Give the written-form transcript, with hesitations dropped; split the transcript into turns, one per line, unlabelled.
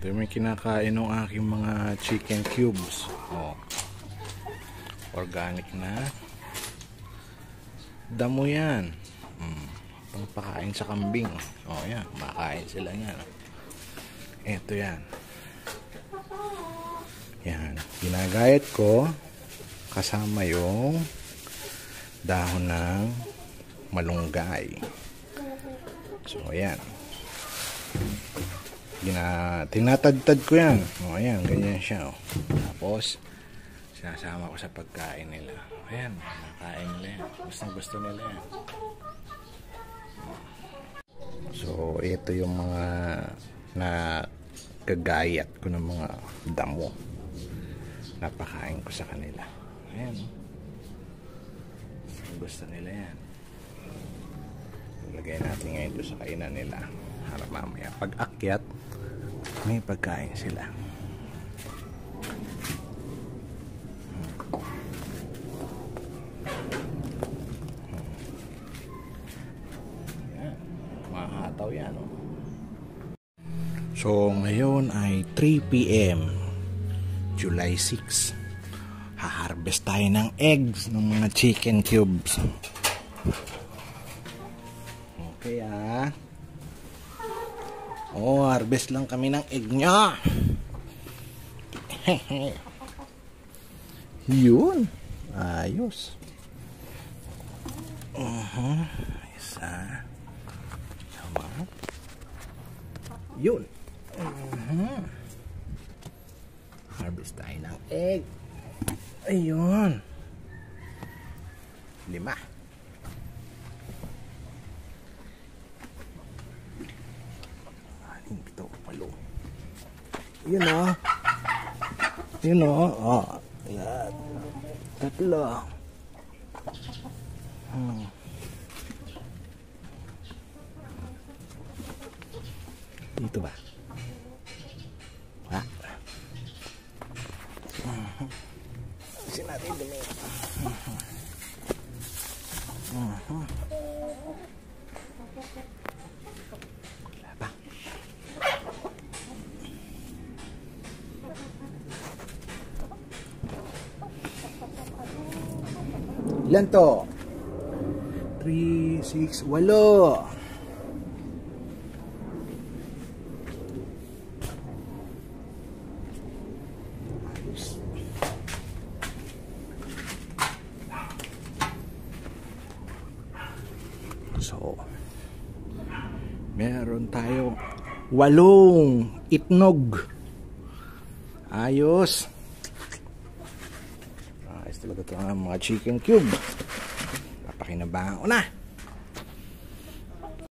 Ito may kinakain ng aking mga chicken cubes. Oh. Organic na. Damo yan. Pangpakain sa kambing. Oh, yan. Makain sila yan. Ito yan. Yan. Ginagayat ko kasama yung dahon ng malunggay. So, ayan. Tinatadtad ko yan. O, ayan. Ganyan siya. O. Tapos, sinasama ko sa pagkain nila. Ayan. Nakain nila yan. Gusto nila yan. So, ito yung mga kagayat ko ng mga damo. Napakain ko sa kanila. Ayan. Gusto nila yan. Ilagay natin ngayon ito sa kainan nila. Para mamaya pag akyat, may pagkain sila. Ayan. Mahataw yan. Oh. So, ngayon ay 3 PM, July 6. Haharvest tayo ng eggs ng mga chicken cubes. Okay Oh, harvest lang kami ng egg nya. Yun. Ayos. Isa. Sama. Yun. Harvest tayo ng egg. Ayun. 5. 6. Yun o. Yun o. Oh. Yan. 3. Dito ba? Ha? Kasi natin dumi. Wala ba? Ilan to? 3, 6, 8. So, meron tayo 8 itnog. Ayos. Ayos talaga ito ang mga chicken cube. Papakinabangan ko na.